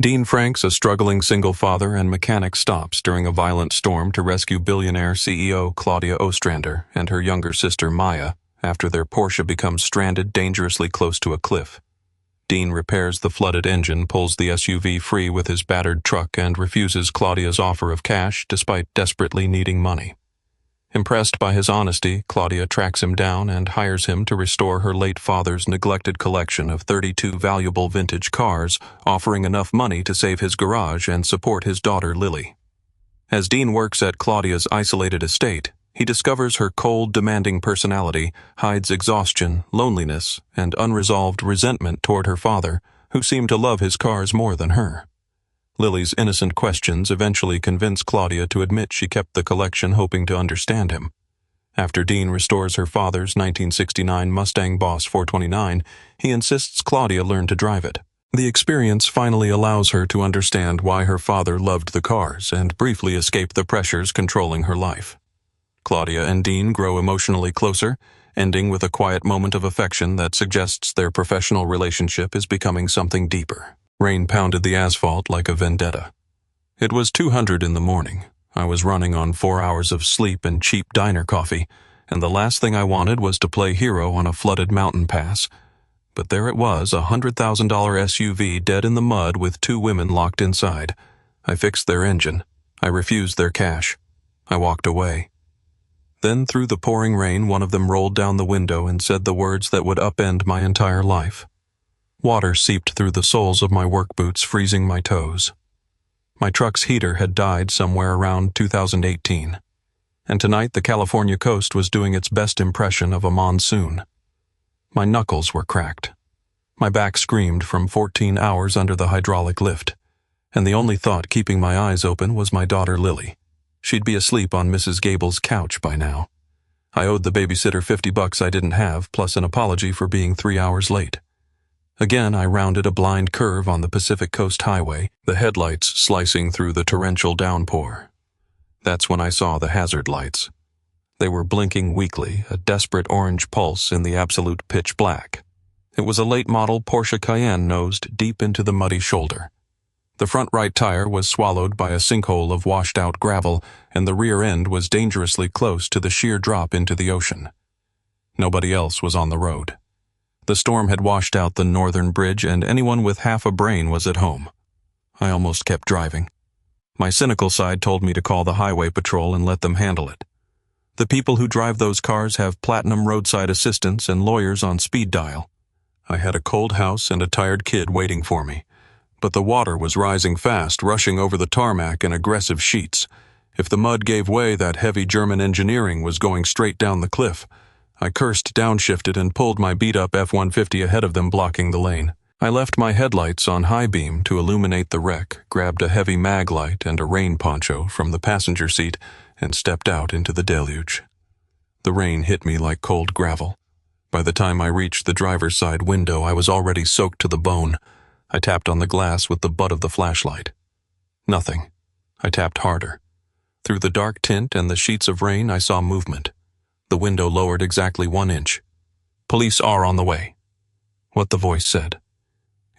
Dean Franks, a struggling single father and mechanic, stops during a violent storm to rescue billionaire CEO Claudia Ostrander and her younger sister Maya after their Porsche becomes stranded dangerously close to a cliff. Dean repairs the flooded engine, pulls the SUV free with his battered truck, and refuses Claudia's offer of cash despite desperately needing money. Impressed by his honesty, Claudia tracks him down and hires him to restore her late father's neglected collection of 32 valuable vintage cars, offering enough money to save his garage and support his daughter Lily. As Dean works at Claudia's isolated estate, he discovers her cold, demanding personality hides exhaustion, loneliness, and unresolved resentment toward her father, who seemed to love his cars more than her. Lily's innocent questions eventually convince Claudia to admit she kept the collection hoping to understand him. After Dean restores her father's 1969 Mustang Boss 429, he insists Claudia learn to drive it. The experience finally allows her to understand why her father loved the cars and briefly escape the pressures controlling her life. Claudia and Dean grow emotionally closer, ending with a quiet moment of affection that suggests their professional relationship is becoming something deeper. Rain pounded the asphalt like a vendetta. It was 200 in the morning. I was running on 4 hours of sleep and cheap diner coffee, and the last thing I wanted was to play hero on a flooded mountain pass. But there it was, a $100,000 SUV dead in the mud with 2 women locked inside. I fixed their engine. I refused their cash. I walked away. Then through the pouring rain, one of them rolled down the window and said the words that would upend my entire life. Water seeped through the soles of my work boots, freezing my toes. My truck's heater had died somewhere around 2018, and tonight the California coast was doing its best impression of a monsoon. My knuckles were cracked. My back screamed from 14 hours under the hydraulic lift, and the only thought keeping my eyes open was my daughter Lily. She'd be asleep on Mrs. Gable's couch by now. I owed the babysitter $50 I didn't have, plus an apology for being 3 hours late. Again, I rounded a blind curve on the Pacific Coast Highway, the headlights slicing through the torrential downpour. That's when I saw the hazard lights. They were blinking weakly, a desperate orange pulse in the absolute pitch black. It was a late-model Porsche Cayenne nosed deep into the muddy shoulder. The front right tire was swallowed by a sinkhole of washed-out gravel, and the rear end was dangerously close to the sheer drop into the ocean. Nobody else was on the road. The storm had washed out the northern bridge, and anyone with half a brain was at home. I almost kept driving. My cynical side told me to call the highway patrol and let them handle it. The people who drive those cars have platinum roadside assistance and lawyers on speed dial. I had a cold house and a tired kid waiting for me. But the water was rising fast, rushing over the tarmac in aggressive sheets. If the mud gave way, that heavy German engineering was going straight down the cliff. I cursed, downshifted, and pulled my beat-up F-150 ahead of them, blocking the lane. I left my headlights on high beam to illuminate the wreck, grabbed a heavy mag light and a rain poncho from the passenger seat, and stepped out into the deluge. The rain hit me like cold gravel. By the time I reached the driver's side window, I was already soaked to the bone. I tapped on the glass with the butt of the flashlight. Nothing. I tapped harder. Through the dark tint and the sheets of rain, I saw movement. The window lowered exactly 1 inch. "Police are on the way," what the voice said.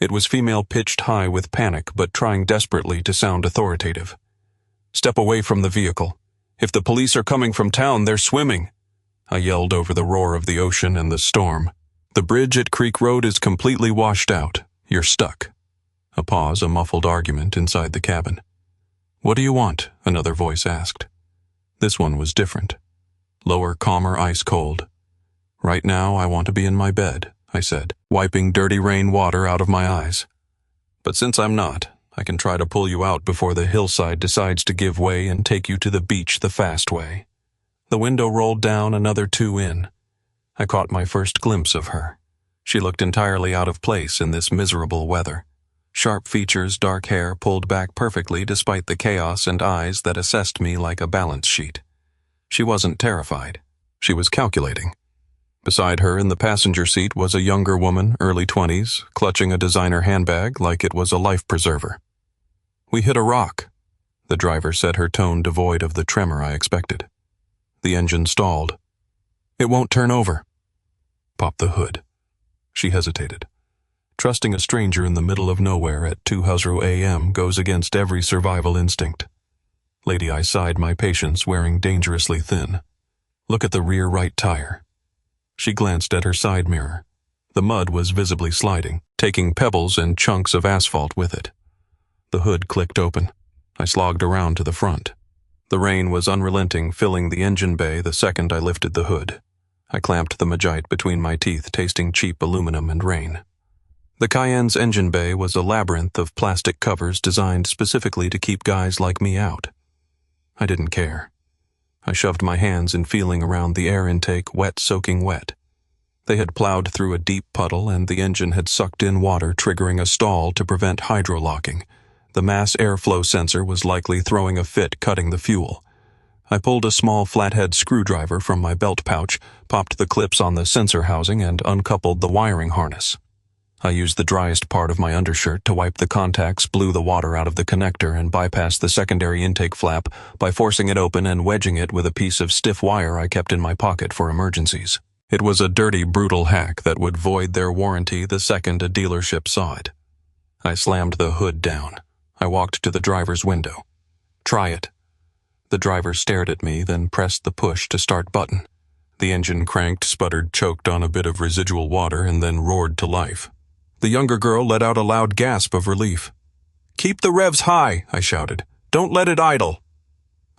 It was female, pitched high with panic, but trying desperately to sound authoritative. "Step away from the vehicle. If the police are coming from town, they're swimming," I yelled over the roar of the ocean and the storm. "The bridge at Creek Road is completely washed out. You're stuck." A pause, a muffled argument inside the cabin. "What do you want?" another voice asked. This one was different. Lower, calmer, ice cold. "Right now, I want to be in my bed," I said, wiping dirty rain water out of my eyes. "But since I'm not, I can try to pull you out before the hillside decides to give way and take you to the beach the fast way." The window rolled down, another 2 in. I caught my first glimpse of her. She looked entirely out of place in this miserable weather. Sharp features, dark hair pulled back perfectly despite the chaos, and eyes that assessed me like a balance sheet. She wasn't terrified. She was calculating. Beside her in the passenger seat was a younger woman, early 20s, clutching a designer handbag like it was a life preserver. "We hit a rock," the driver said, her tone devoid of the tremor I expected. The engine stalled. "It won't turn over." "Pop the hood." She hesitated. Trusting a stranger in the middle of nowhere at 2:00 a.m. goes against every survival instinct. Lady, I sighed my patience, wearing dangerously thin. Look at the rear right tire. She glanced at her side mirror. The mud was visibly sliding, taking pebbles and chunks of asphalt with it. The hood clicked open. I slogged around to the front. The rain was unrelenting, filling the engine bay the second I lifted the hood. I clamped the Magite between my teeth, tasting cheap aluminum and rain. The Cayenne's engine bay was a labyrinth of plastic covers designed specifically to keep guys like me out. I didn't care. I shoved my hands in, feeling around the air intake, wet, soaking wet. They had plowed through a deep puddle, and the engine had sucked in water, triggering a stall to prevent hydrolocking. The mass airflow sensor was likely throwing a fit, cutting the fuel. I pulled a small flathead screwdriver from my belt pouch, popped the clips on the sensor housing, and uncoupled the wiring harness. I used the driest part of my undershirt to wipe the contacts, blew the water out of the connector, and bypassed the secondary intake flap by forcing it open and wedging it with a piece of stiff wire I kept in my pocket for emergencies. It was a dirty, brutal hack that would void their warranty the second a dealership saw it. I slammed the hood down. I walked to the driver's window. Try it. The driver stared at me, then pressed the push to start button. The engine cranked, sputtered, choked on a bit of residual water, and then roared to life. The younger girl let out a loud gasp of relief. "Keep the revs high," I shouted. "Don't let it idle."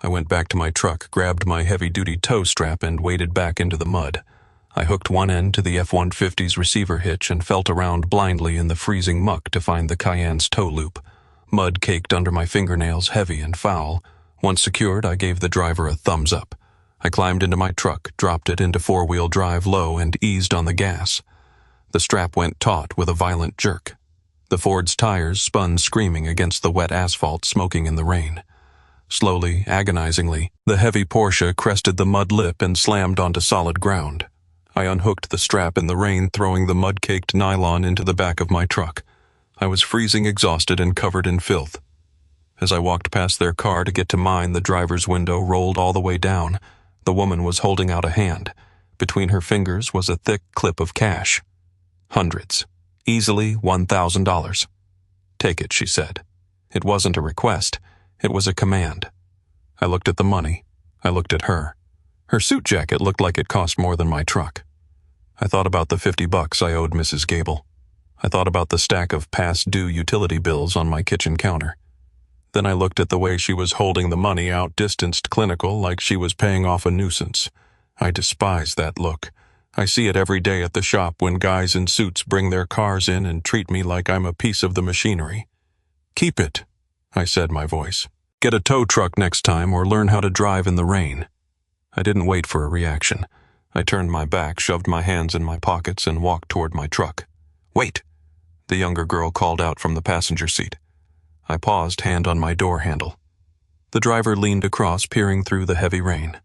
I went back to my truck, grabbed my heavy-duty tow strap, and waded back into the mud. I hooked one end to the F-150's receiver hitch and felt around blindly in the freezing muck to find the Cayenne's tow loop. Mud caked under my fingernails, heavy and foul. Once secured, I gave the driver a thumbs up. I climbed into my truck, dropped it into four-wheel drive low, and eased on the gas. The strap went taut with a violent jerk. The Ford's tires spun screaming against the wet asphalt, smoking in the rain. Slowly, agonizingly, the heavy Porsche crested the mud lip and slammed onto solid ground. I unhooked the strap in the rain, throwing the mud-caked nylon into the back of my truck. I was freezing, exhausted, and covered in filth. As I walked past their car to get to mine, the driver's window rolled all the way down. The woman was holding out a hand. Between her fingers was a thick clip of cash. Hundreds. Easily $1,000. "Take it," she said. It wasn't a request. It was a command. I looked at the money. I looked at her. Her suit jacket looked like it cost more than my truck. I thought about the $50 I owed Mrs. Gable. I thought about the stack of past-due utility bills on my kitchen counter. Then I looked at the way she was holding the money, outdistanced, clinical, like she was paying off a nuisance. I despised that look. I see it every day at the shop when guys in suits bring their cars in and treat me like I'm a piece of the machinery. "Keep it," I said, my voice. "Get a tow truck next time or learn how to drive in the rain." I didn't wait for a reaction. I turned my back, shoved my hands in my pockets, and walked toward my truck. "Wait!" the younger girl called out from the passenger seat. I paused, hand on my door handle. The driver leaned across, peering through the heavy rain.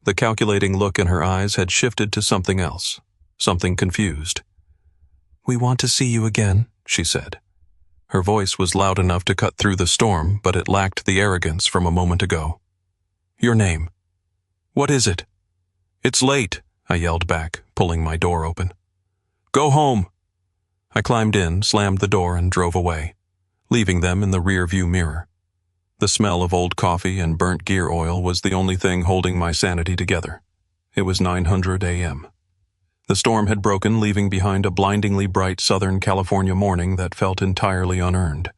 The calculating look in her eyes had shifted to something else, something confused. "We want to see you again," she said. Her voice was loud enough to cut through the storm, but it lacked the arrogance from a moment ago. "Your name." "What is it?" "It's late," I yelled back, pulling my door open. "Go home." I climbed in, slammed the door, and drove away, leaving them in the rear-view mirror. The smell of old coffee and burnt gear oil was the only thing holding my sanity together. It was 9:00 a.m. The storm had broken, leaving behind a blindingly bright Southern California morning that felt entirely unearned.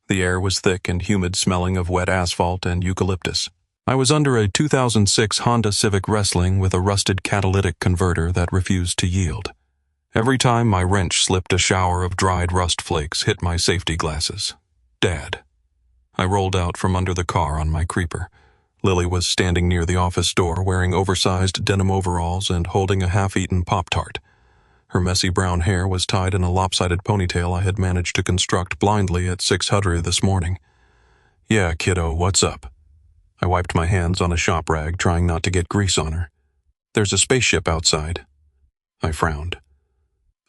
The air was thick and humid, smelling of wet asphalt and eucalyptus. I was under a 2006 Honda Civic wrestling with a rusted catalytic converter that refused to yield. Every time my wrench slipped, a shower of dried rust flakes hit my safety glasses. Dad. I rolled out from under the car on my creeper. Lily was standing near the office door, wearing oversized denim overalls and holding a half-eaten Pop-Tart. Her messy brown hair was tied in a lopsided ponytail I had managed to construct blindly at 6:00 this morning. "Yeah, kiddo, what's up?" I wiped my hands on a shop rag, trying not to get grease on her. "There's a spaceship outside." I frowned.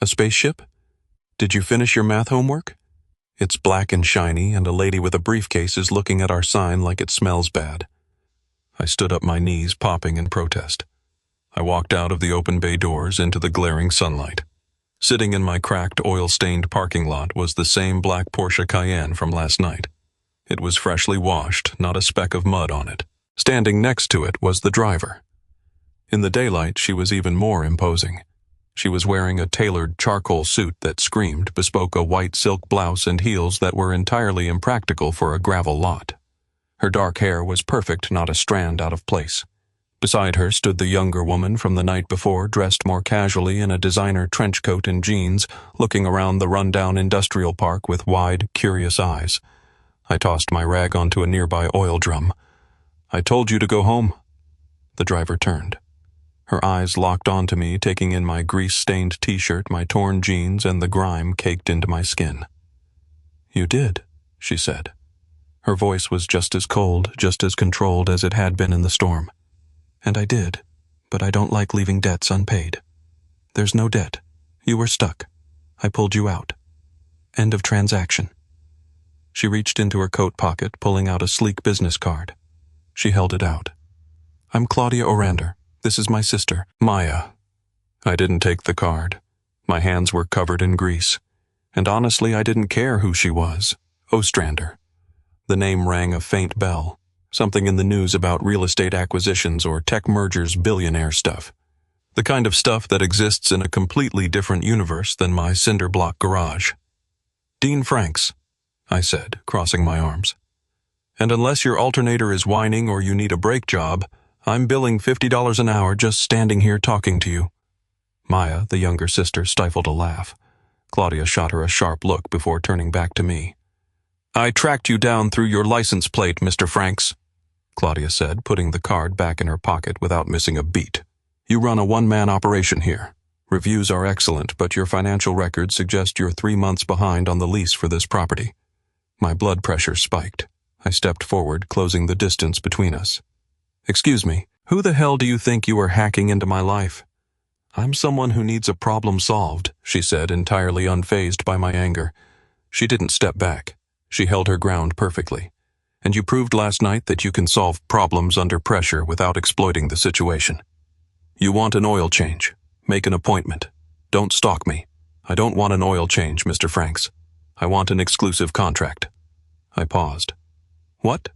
"A spaceship? Did you finish your math homework? It's black and shiny, and a lady with a briefcase is looking at our sign like it smells bad." I stood up, my knees popping in protest. I walked out of the open bay doors into the glaring sunlight. Sitting in my cracked, oil-stained parking lot was the same black Porsche Cayenne from last night. It was freshly washed, not a speck of mud on it. Standing next to it was the driver. In the daylight, she was even more imposing. She was wearing a tailored charcoal suit that screamed, bespoke a white silk blouse and heels that were entirely impractical for a gravel lot. Her dark hair was perfect, not a strand out of place. Beside her stood the younger woman from the night before, dressed more casually in a designer trench coat and jeans, looking around the rundown industrial park with wide, curious eyes. I tossed my rag onto a nearby oil drum. "I told you to go home." The driver turned. Her eyes locked onto me, taking in my grease-stained t-shirt, my torn jeans, and the grime caked into my skin. "You did," she said. Her voice was just as cold, just as controlled as it had been in the storm. "And I did, but I don't like leaving debts unpaid. There's no debt. You were stuck. I pulled you out. End of transaction." She reached into her coat pocket, pulling out a sleek business card. She held it out. "I'm Claudia Ostrander. This is my sister, Maya." I didn't take the card. My hands were covered in grease. And honestly, I didn't care who she was. Ostrander. The name rang a faint bell. Something in the news about real estate acquisitions or tech mergers, billionaire stuff. The kind of stuff that exists in a completely different universe than my cinder block garage. "Dean Franks," I said, crossing my arms. "And unless your alternator is whining or you need a brake job, I'm billing $50 an hour just standing here talking to you." Maya, the younger sister, stifled a laugh. Claudia shot her a sharp look before turning back to me. "I tracked you down through your license plate, Mr. Franks," Claudia said, putting the card back in her pocket without missing a beat. "You run a one-man operation here. Reviews are excellent, but your financial records suggest you're 3 months behind on the lease for this property." My blood pressure spiked. I stepped forward, closing the distance between us. "Excuse me, who the hell do you think you are hacking into my life?" "I'm someone who needs a problem solved," she said, entirely unfazed by my anger. She didn't step back. She held her ground perfectly. "And you proved last night that you can solve problems under pressure without exploiting the situation. You want an oil change. Make an appointment. Don't stalk me. I don't want an oil change, Mr. Franks. I want an exclusive contract." I paused. "What?"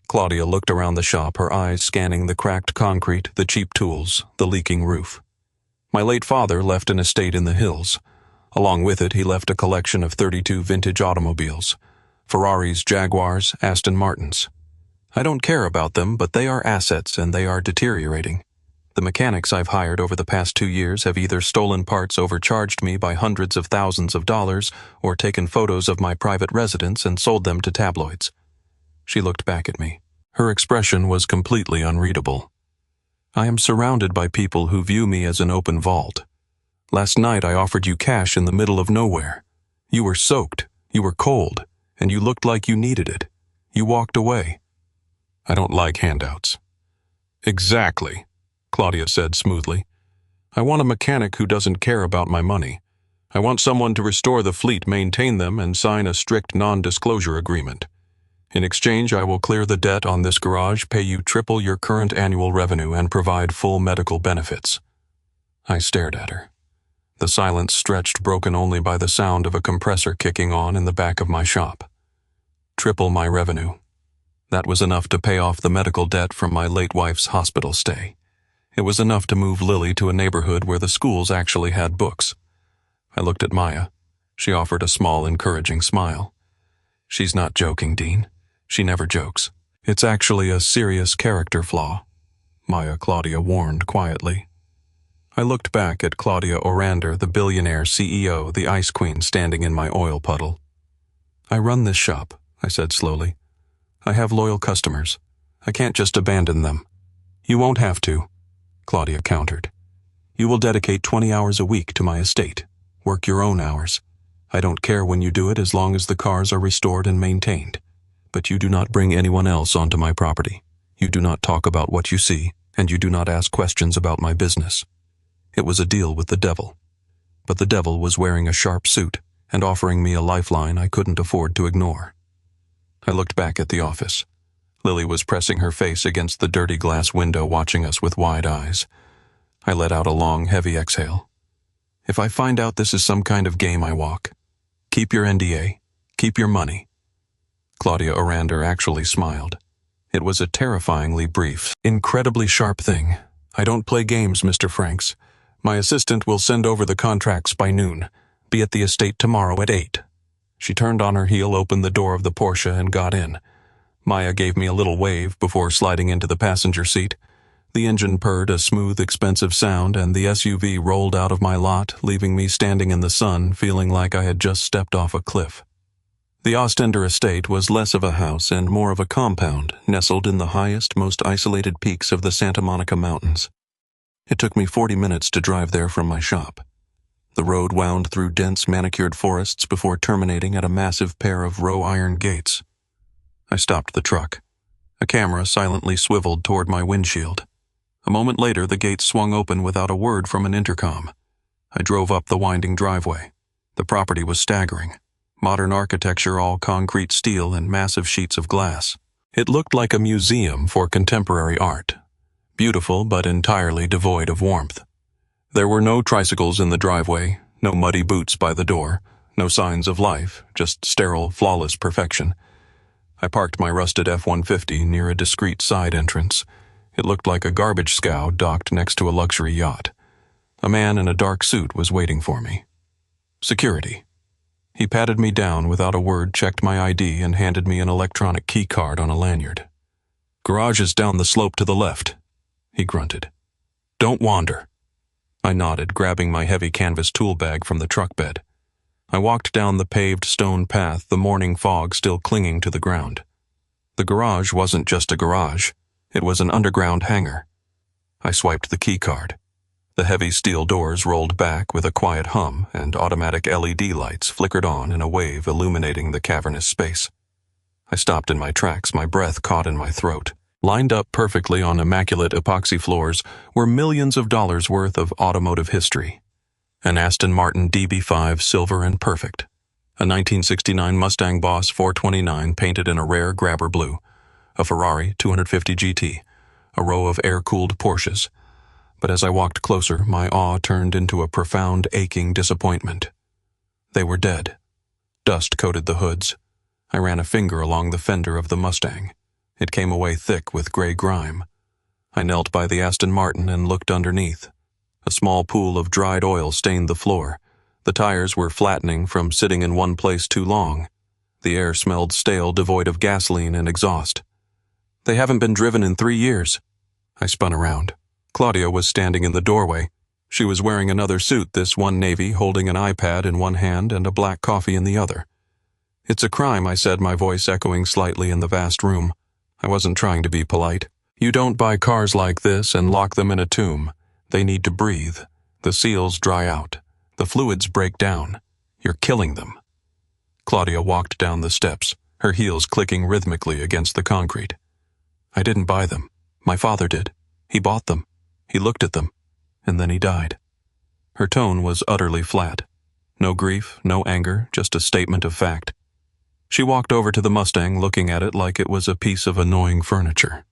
Claudia looked around the shop, her eyes scanning the cracked concrete, the cheap tools, the leaking roof. "My late father left an estate in the hills. Along with it, he left a collection of 32 vintage automobiles. Ferraris, Jaguars, Aston Martins. I don't care about them, but they are assets and they are deteriorating. The mechanics I've hired over the past 2 years have either stolen parts, overcharged me by hundreds of thousands of dollars, or taken photos of my private residence and sold them to tabloids." She looked back at me. Her expression was completely unreadable. "I am surrounded by people who view me as an open vault. Last night I offered you cash in the middle of nowhere. You were soaked, you were cold, and you looked like you needed it. You walked away." "I don't like handouts." "Exactly," Claudia said smoothly. "I want a mechanic who doesn't care about my money. I want someone to restore the fleet, maintain them, and sign a strict non-disclosure agreement. In exchange, I will clear the debt on this garage, pay you triple your current annual revenue, and provide full medical benefits." I stared at her. The silence stretched, broken only by the sound of a compressor kicking on in the back of my shop. Triple my revenue. That was enough to pay off the medical debt from my late wife's hospital stay. It was enough to move Lily to a neighborhood where the schools actually had books. I looked at Maya. She offered a small, encouraging smile. "She's not joking, Dean. She never jokes. It's actually a serious character flaw," Claudia warned quietly. I looked back at Claudia Ostrander, the billionaire CEO, the ice queen standing in my oil puddle. "I run this shop," I said slowly. "I have loyal customers. I can't just abandon them." "You won't have to," Claudia countered. "You will dedicate 20 hours a week to my estate. Work your own hours. I don't care when you do it as long as the cars are restored and maintained. But you do not bring anyone else onto my property. You do not talk about what you see, and you do not ask questions about my business." It was a deal with the devil. But the devil was wearing a sharp suit and offering me a lifeline I couldn't afford to ignore. I looked back at the office. Lily was pressing her face against the dirty glass window, watching us with wide eyes. I let out a long, heavy exhale. If I find out this is some kind of game I walk, keep your NDA, keep your money." Claudia Ostrander actually smiled. It was a terrifyingly brief, incredibly sharp thing. "I don't play games, Mr. Franks. My assistant will send over the contracts by noon. Be at the estate tomorrow at 8. She turned on her heel, opened the door of the Porsche, and got in. Maya gave me a little wave before sliding into the passenger seat. The engine purred a smooth, expensive sound, and the SUV rolled out of my lot, leaving me standing in the sun, feeling like I had just stepped off a cliff. The Ostrander estate was less of a house and more of a compound, nestled in the highest, most isolated peaks of the Santa Monica Mountains. It took me 40 minutes to drive there from my shop. The road wound through dense, manicured forests before terminating at a massive pair of row-iron gates. I stopped the truck. A camera silently swiveled toward my windshield. A moment later, the gates swung open without a word from an intercom. I drove up the winding driveway. The property was staggering. Modern architecture, all concrete steel and massive sheets of glass. It looked like a museum for contemporary art. Beautiful, but entirely devoid of warmth. There were no tricycles in the driveway, no muddy boots by the door, no signs of life, just sterile, flawless perfection. I parked my rusted F-150 near a discreet side entrance. It looked like a garbage scow docked next to a luxury yacht. A man in a dark suit was waiting for me. Security. He patted me down without a word, checked my ID, and handed me an electronic key card on a lanyard. "Garage is down the slope to the left," he grunted. "Don't wander." I nodded, grabbing my heavy canvas tool bag from the truck bed. I walked down the paved stone path, the morning fog still clinging to the ground. The garage wasn't just a garage. It was an underground hangar. I swiped the key card. The heavy steel doors rolled back with a quiet hum, and automatic LED lights flickered on in a wave illuminating the cavernous space. I stopped in my tracks, my breath caught in my throat. Lined up perfectly on immaculate epoxy floors were millions of dollars worth of automotive history. An Aston Martin DB5 silver and perfect. A 1969 Mustang Boss 429 painted in a rare grabber blue. A Ferrari 250 GT. A row of air-cooled Porsches. But as I walked closer, my awe turned into a profound, aching disappointment. They were dead. Dust coated the hoods. I ran a finger along the fender of the Mustang. It came away thick with gray grime. I knelt by the Aston Martin and looked underneath. A small pool of dried oil stained the floor. The tires were flattening from sitting in one place too long. The air smelled stale, devoid of gasoline and exhaust. "They haven't been driven in 3 years." I spun around. Claudia was standing in the doorway. She was wearing another suit, this one navy, holding an iPad in one hand and a black coffee in the other. "It's a crime," I said, my voice echoing slightly in the vast room. I wasn't trying to be polite. "You don't buy cars like this and lock them in a tomb. They need to breathe. The seals dry out. The fluids break down. You're killing them." Claudia walked down the steps, her heels clicking rhythmically against the concrete. "I didn't buy them. My father did. He bought them. He looked at them. And then he died." Her tone was utterly flat. No grief, no anger, just a statement of fact. She walked over to the Mustang, looking at it like it was a piece of annoying furniture.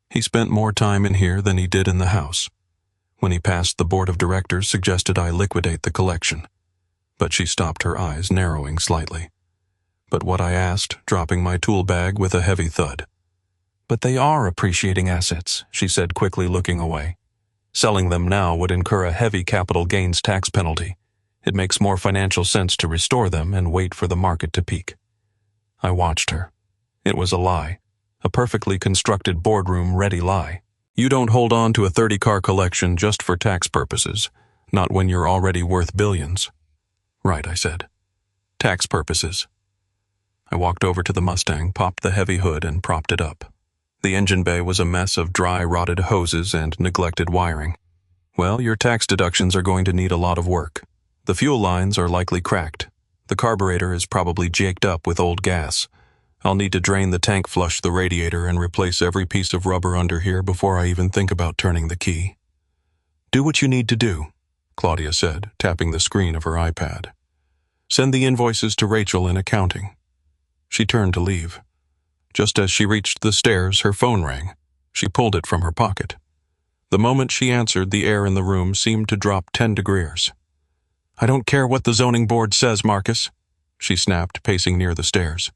"He spent more time in here than he did in the house. When he passed, the board of directors suggested I liquidate the collection." But she stopped, her eyes narrowing slightly. "But what?" I asked, dropping my tool bag with a heavy thud. "But they are appreciating assets," she said, quickly looking away. "Selling them now would incur a heavy capital gains tax penalty. It makes more financial sense to restore them and wait for the market to peak." I watched her. It was a lie. A perfectly constructed boardroom-ready lie. You don't hold on to a 30-car collection just for tax purposes, not when you're already worth billions. "Right," I said. "Tax purposes." I walked over to the Mustang, popped the heavy hood, and propped it up. The engine bay was a mess of dry, rotted hoses and neglected wiring. "Well, your tax deductions are going to need a lot of work. The fuel lines are likely cracked. The carburetor is probably jaked up with old gas. I'll need to drain the tank, flush the radiator, and replace every piece of rubber under here before I even think about turning the key." "Do what you need to do," Claudia said, tapping the screen of her iPad. "Send the invoices to Rachel in accounting." She turned to leave. Just as she reached the stairs, her phone rang. She pulled it from her pocket. The moment she answered, the air in the room seemed to drop 10 degrees. I don't care what the zoning board says, Marcus, she snapped, pacing near the stairs.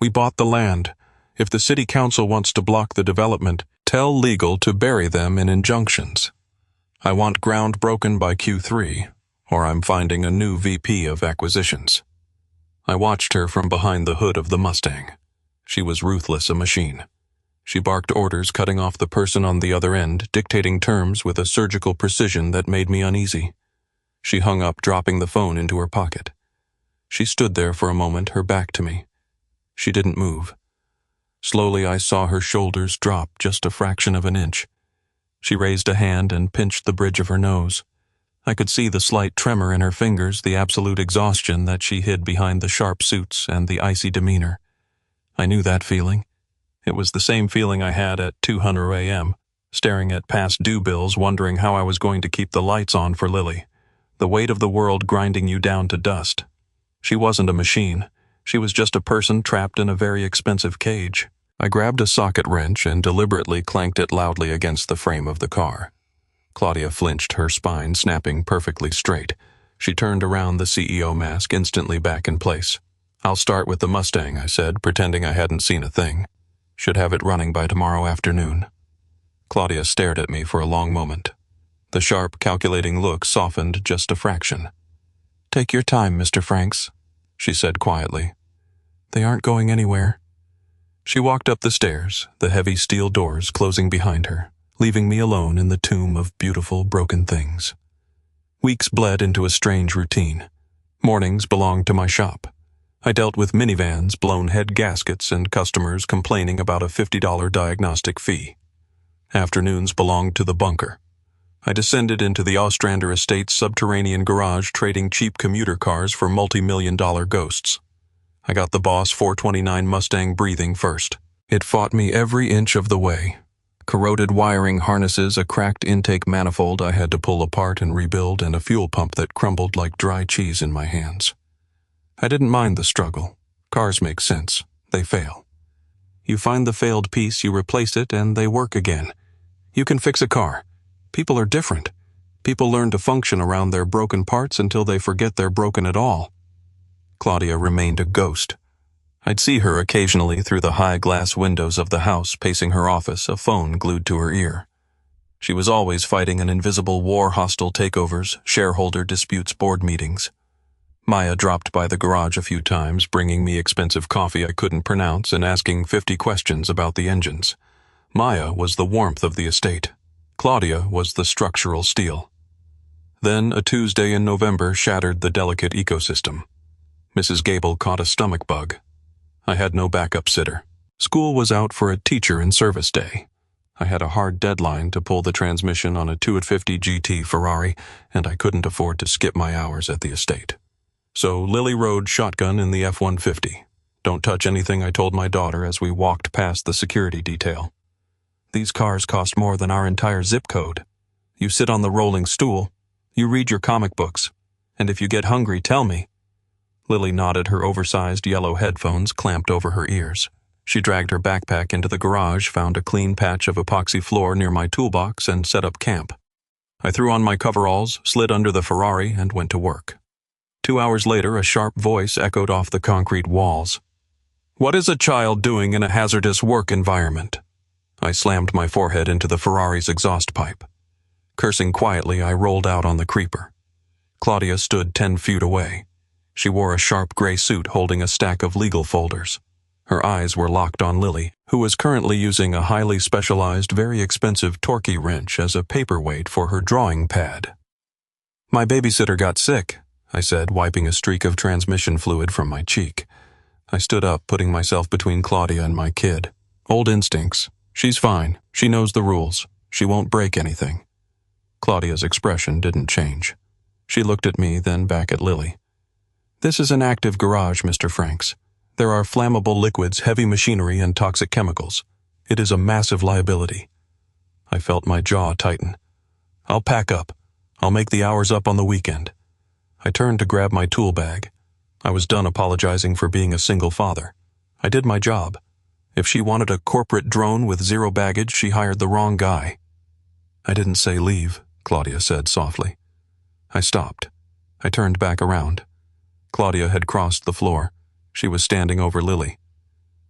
We bought the land. If the city council wants to block the development, tell legal to bury them in injunctions. I want ground broken by Q3, or I'm finding a new VP of acquisitions. I watched her from behind the hood of the Mustang. She was ruthless, a machine. She barked orders, cutting off the person on the other end, dictating terms with a surgical precision that made me uneasy. She hung up, dropping the phone into her pocket. She stood there for a moment, her back to me. She didn't move. Slowly I saw her shoulders drop just a fraction of an inch. She raised a hand and pinched the bridge of her nose. I could see the slight tremor in her fingers, the absolute exhaustion that she hid behind the sharp suits and the icy demeanor. I knew that feeling. It was the same feeling I had at 2:00 a.m., staring at past due bills, wondering how I was going to keep the lights on for Lily. The weight of the world grinding you down to dust. She wasn't a machine. She was just a person trapped in a very expensive cage. I grabbed a socket wrench and deliberately clanked it loudly against the frame of the car. Claudia flinched, her spine snapping perfectly straight. She turned around, the CEO mask instantly back in place. I'll start with the Mustang, I said, pretending I hadn't seen a thing. Should have it running by tomorrow afternoon. Claudia stared at me for a long moment. The sharp, calculating look softened just a fraction. Take your time, Mr. Franks, she said quietly. They aren't going anywhere. She walked up the stairs, the heavy steel doors closing behind her, leaving me alone in the tomb of beautiful, broken things. Weeks bled into a strange routine. Mornings belonged to my shop. I dealt with minivans, blown head gaskets, and customers complaining about a $50 diagnostic fee. Afternoons belonged to the bunker. I descended into the Ostrander estate's subterranean garage, trading cheap commuter cars for multi-million-dollar ghosts. I got the Boss 429 Mustang breathing first. It fought me every inch of the way. Corroded wiring harnesses, a cracked intake manifold I had to pull apart and rebuild, and a fuel pump that crumbled like dry cheese in my hands. I didn't mind the struggle. Cars make sense. They fail. You find the failed piece, you replace it, and they work again. You can fix a car. People are different. People learn to function around their broken parts until they forget they're broken at all. Claudia remained a ghost. I'd see her occasionally through the high glass windows of the house, pacing her office, a phone glued to her ear. She was always fighting an invisible war, hostile takeovers, shareholder disputes, board meetings. Maya dropped by the garage a few times, bringing me expensive coffee I couldn't pronounce and asking 50 questions about the engines. Maya was the warmth of the estate. Claudia was the structural steel. Then a Tuesday in November shattered the delicate ecosystem. Mrs. Gable caught a stomach bug. I had no backup sitter. School was out for a teacher in service day. I had a hard deadline to pull the transmission on a 2 at 50 GT Ferrari, and I couldn't afford to skip my hours at the estate. So Lily rode shotgun in the F-150. Don't touch anything, I told my daughter as we walked past the security detail. These cars cost more than our entire zip code. You sit on the rolling stool, you read your comic books, and if you get hungry, tell me. Lily nodded, her oversized yellow headphones clamped over her ears. She dragged her backpack into the garage, found a clean patch of epoxy floor near my toolbox, and set up camp. I threw on my coveralls, slid under the Ferrari, and went to work. 2 hours later, a sharp voice echoed off the concrete walls. What is a child doing in a hazardous work environment? I slammed my forehead into the Ferrari's exhaust pipe. Cursing quietly, I rolled out on the creeper. Claudia stood 10 feet away. She wore a sharp gray suit holding a stack of legal folders. Her eyes were locked on Lily, who was currently using a highly specialized, very expensive Torquay wrench as a paperweight for her drawing pad. My babysitter got sick, I said, wiping a streak of transmission fluid from my cheek. I stood up, putting myself between Claudia and my kid. Old instincts. She's fine. She knows the rules. She won't break anything. Claudia's expression didn't change. She looked at me, then back at Lily. This is an active garage, Mr. Franks. There are flammable liquids, heavy machinery, and toxic chemicals. It is a massive liability. I felt my jaw tighten. I'll pack up. I'll make the hours up on the weekend. I turned to grab my tool bag. I was done apologizing for being a single father. I did my job. If she wanted a corporate drone with zero baggage, she hired the wrong guy. I didn't say leave, Claudia said softly. I stopped. I turned back around. Claudia had crossed the floor. She was standing over Lily.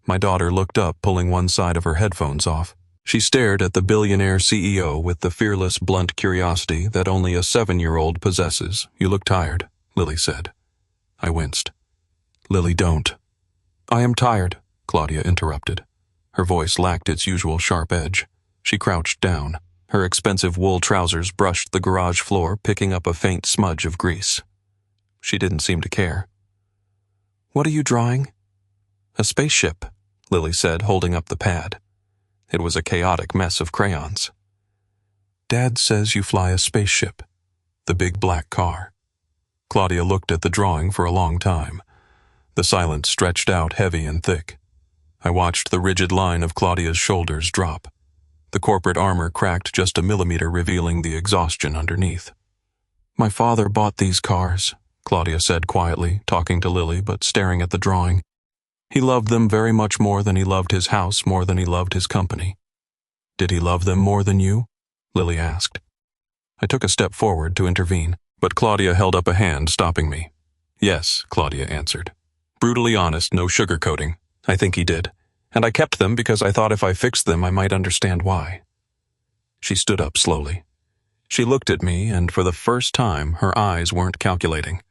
My daughter looked up, pulling one side of her headphones off. She stared at the billionaire CEO with the fearless, blunt curiosity that only a 7-year-old possesses. "You look tired," Lily said. I winced. "Lily, don't." "I am tired," Claudia interrupted. Her voice lacked its usual sharp edge. She crouched down. Her expensive wool trousers brushed the garage floor, picking up a faint smudge of grease. She didn't seem to care. "What are you drawing?" "A spaceship," Lily said, holding up the pad. It was a chaotic mess of crayons. "Dad says you fly a spaceship, the big black car." Claudia looked at the drawing for a long time. The silence stretched out heavy and thick. I watched the rigid line of Claudia's shoulders drop. The corporate armor cracked just a millimeter, revealing the exhaustion underneath. "My father bought these cars," Claudia said quietly, talking to Lily but staring at the drawing. "He loved them very much more than he loved his house, more than he loved his company." "Did he love them more than you?" Lily asked. I took a step forward to intervene, but Claudia held up a hand, stopping me. "Yes," Claudia answered. "Brutally honest, no sugarcoating. I think he did. And I kept them because I thought if I fixed them I might understand why." She stood up slowly. She looked at me, and for the first time her eyes weren't calculating.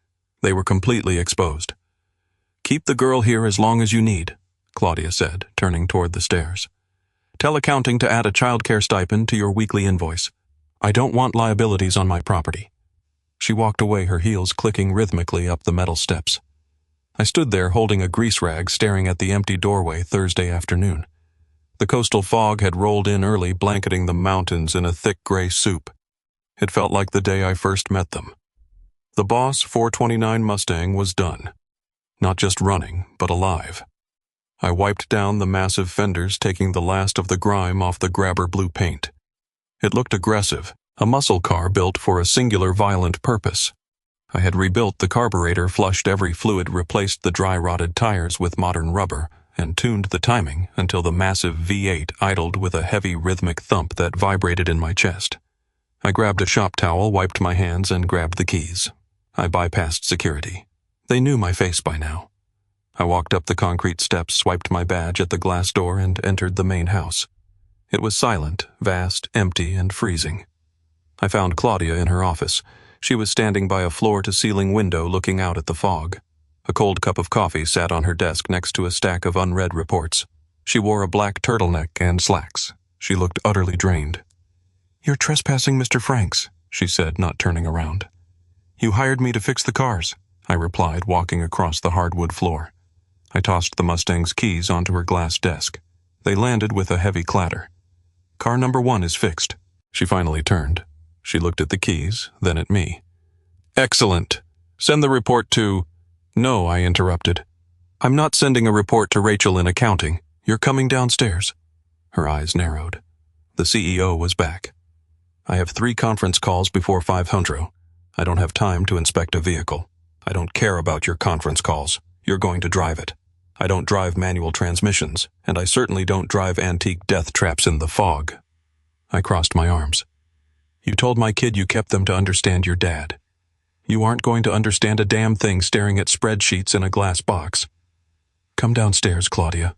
They were completely exposed. "Keep the girl here as long as you need," Claudia said, turning toward the stairs. "Tell accounting to add a childcare stipend to your weekly invoice. I don't want liabilities on my property." She walked away, her heels clicking rhythmically up the metal steps. I stood there holding a grease rag, staring at the empty doorway Thursday afternoon. The coastal fog had rolled in early, blanketing the mountains in a thick gray soup. It felt like the day I first met them. The Boss 429 Mustang was done. Not just running, but alive. I wiped down the massive fenders, taking the last of the grime off the grabber blue paint. It looked aggressive, a muscle car built for a singular violent purpose. I had rebuilt the carburetor, flushed every fluid, replaced the dry-rotted tires with modern rubber, and tuned the timing until the massive V8 idled with a heavy rhythmic thump that vibrated in my chest. I grabbed a shop towel, wiped my hands, and grabbed the keys. I bypassed security. They knew my face by now. I walked up the concrete steps, swiped my badge at the glass door, and entered the main house. It was silent, vast, empty, and freezing. I found Claudia in her office. She was standing by a floor-to-ceiling window looking out at the fog. A cold cup of coffee sat on her desk next to a stack of unread reports. She wore a black turtleneck and slacks. She looked utterly drained. "You're trespassing Mr. Franks," she said, not turning around. "You hired me to fix the cars," I replied, walking across the hardwood floor. I tossed the Mustang's keys onto her glass desk. They landed with a heavy clatter. "Car number 1 is fixed." She finally turned. She looked at the keys, then at me. "Excellent. Send the report to—" "No," I interrupted. "I'm not sending a report to Rachel in accounting. You're coming downstairs." Her eyes narrowed. The CEO was back. "I have 3 conference calls before 500. I don't have time to inspect a vehicle. I don't care about your conference calls. You're going to drive it. I don't drive manual transmissions, and I certainly don't drive antique death traps in the fog." I crossed my arms. "You told my kid you kept them to understand your dad. You aren't going to understand a damn thing staring at spreadsheets in a glass box. Come downstairs, Claudia."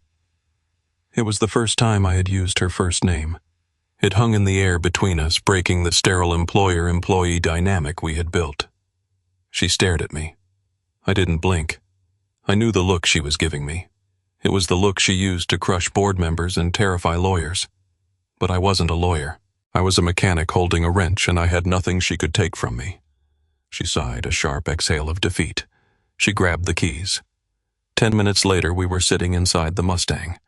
It was the first time I had used her first name. It hung in the air between us, breaking the sterile employer-employee dynamic we had built. She stared at me. I didn't blink. I knew the look she was giving me. It was the look she used to crush board members and terrify lawyers. But I wasn't a lawyer. I was a mechanic holding a wrench, and I had nothing she could take from me. She sighed, a sharp exhale of defeat. She grabbed the keys. 10 minutes later, we were sitting inside the Mustang.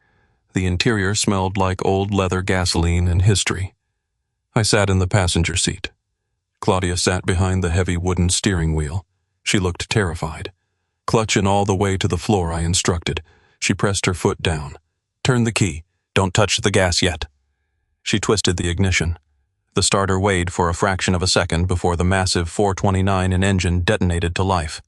The interior smelled like old leather, gasoline, and history. I sat in the passenger seat. Claudia sat behind the heavy wooden steering wheel. She looked terrified. "Clutch in all the way to the floor," I instructed. She pressed her foot down. "Turn the key. Don't touch the gas yet." She twisted the ignition. The starter weighed for a fraction of a second before the massive 429 in engine detonated to life.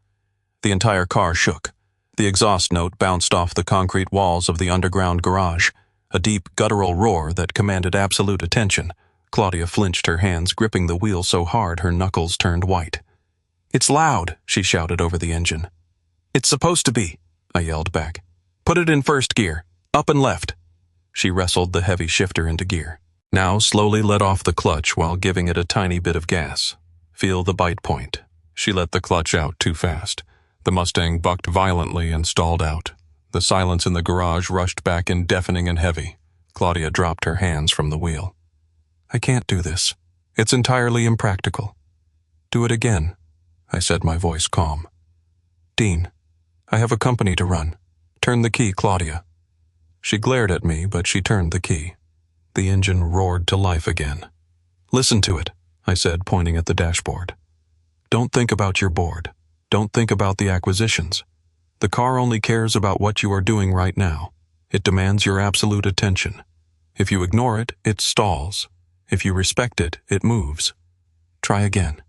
The entire car shook. The exhaust note bounced off the concrete walls of the underground garage, a deep, guttural roar that commanded absolute attention. Claudia flinched, her hands gripping the wheel so hard her knuckles turned white. "It's loud," she shouted over the engine. "It's supposed to be," I yelled back. "Put it in first gear, up and left." She wrestled the heavy shifter into gear. Now slowly let off the clutch while giving it a tiny bit of gas. Feel the bite point. She let the clutch out too fast. The Mustang bucked violently and stalled out. The silence in the garage rushed back in deafening and heavy. Claudia dropped her hands from the wheel. "I can't do this. It's entirely impractical." "Do it again," I said, my voice calm. "Dean, I have a company to run. Turn the key, Claudia." She glared at me, but she turned the key. The engine roared to life again. "Listen to it," I said, pointing at the dashboard. "Don't think about your board. Don't think about the acquisitions. The car only cares about what you are doing right now. It demands your absolute attention. If you ignore it, it stalls. If you respect it, it moves. Try again."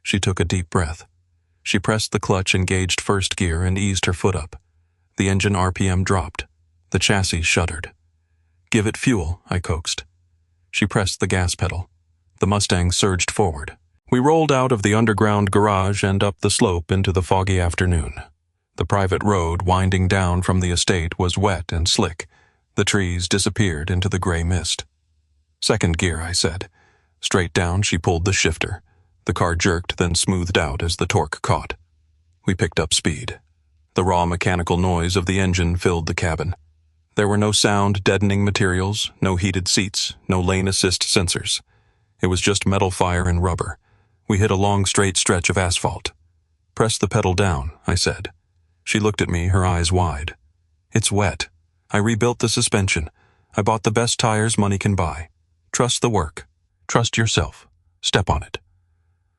She took a deep breath. She pressed the clutch, engaged first gear, and eased her foot up. The engine RPM dropped. The chassis shuddered. "Give it fuel," I coaxed. She pressed the gas pedal. The Mustang surged forward. We rolled out of the underground garage and up the slope into the foggy afternoon. The private road winding down from the estate was wet and slick. The trees disappeared into the gray mist. "Second gear," I said. Straight down, she pulled the shifter. The car jerked, then smoothed out as the torque caught. We picked up speed. The raw mechanical noise of the engine filled the cabin. There were no sound-deadening materials, no heated seats, no lane assist sensors. It was just metal fire and rubber. We hit a long straight stretch of asphalt. "Press the pedal down," I said. She looked at me, her eyes wide. "It's wet. I rebuilt the suspension. I bought the best tires money can buy. Trust the work. Trust yourself. Step on it."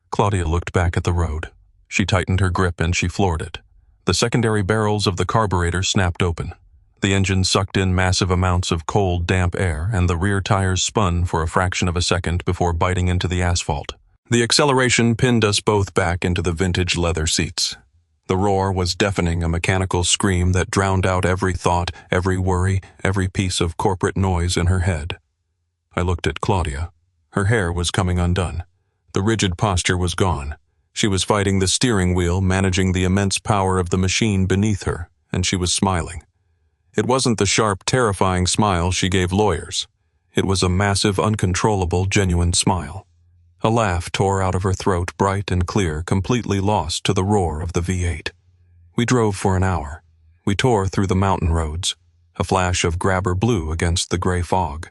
Claudia looked back at the road. She tightened her grip and she floored it. The secondary barrels of the carburetor snapped open. The engine sucked in massive amounts of cold, damp air, and the rear tires spun for a fraction of a second before biting into the asphalt. The acceleration pinned us both back into the vintage leather seats. The roar was deafening, a mechanical scream that drowned out every thought, every worry, every piece of corporate noise in her head. I looked at Claudia. Her hair was coming undone. The rigid posture was gone. She was fighting the steering wheel, managing the immense power of the machine beneath her, and she was smiling. It wasn't the sharp, terrifying smile she gave lawyers. It was a massive, uncontrollable, genuine smile. A laugh tore out of her throat, bright and clear, completely lost to the roar of the V8. We drove for an hour. We tore through the mountain roads, a flash of grabber blue against the gray fog.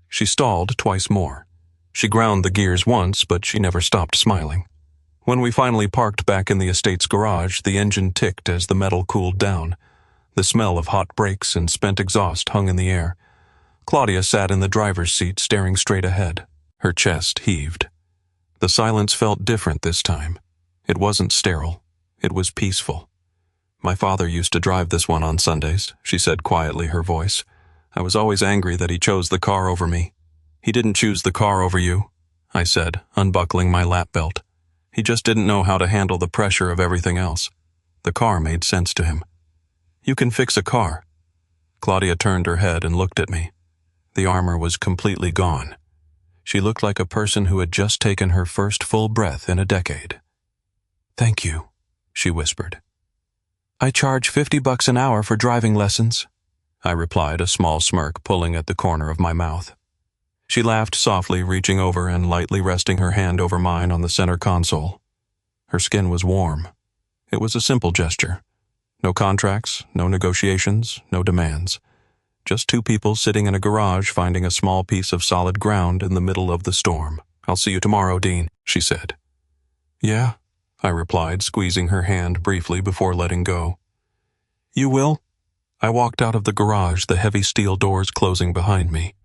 She stalled twice more. She ground the gears once, but she never stopped smiling. When we finally parked back in the estate's garage, the engine ticked as the metal cooled down. The smell of hot brakes and spent exhaust hung in the air. Claudia sat in the driver's seat, staring straight ahead. Her chest heaved. The silence felt different this time. It wasn't sterile. It was peaceful. "My father used to drive this one on Sundays," she said quietly, her voice. "I was always angry that he chose the car over me." "He didn't choose the car over you," I said, unbuckling my lap belt. "He just didn't know how to handle the pressure of everything else. The car made sense to him." "You can fix a car." Claudia turned her head and looked at me. The armor was completely gone. She looked like a person who had just taken her first full breath in a decade. "Thank you," she whispered. "I charge $50 an hour for driving lessons," I replied, a small smirk pulling at the corner of my mouth. She laughed softly, reaching over and lightly resting her hand over mine on the center console. Her skin was warm. It was a simple gesture. No contracts, no negotiations, no demands. Just two people sitting in a garage finding a small piece of solid ground in the middle of the storm. "I'll see you tomorrow, Dean," she said. "Yeah," I replied, squeezing her hand briefly before letting go. "You will?" I walked out of the garage, the heavy steel doors closing behind me.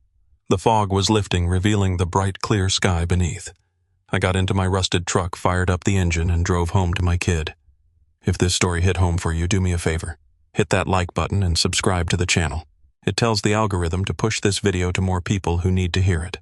The fog was lifting, revealing the bright, clear sky beneath. I got into my rusted truck, fired up the engine, and drove home to my kid. If this story hit home for you, do me a favor. Hit that like button and subscribe to the channel. It tells the algorithm to push this video to more people who need to hear it.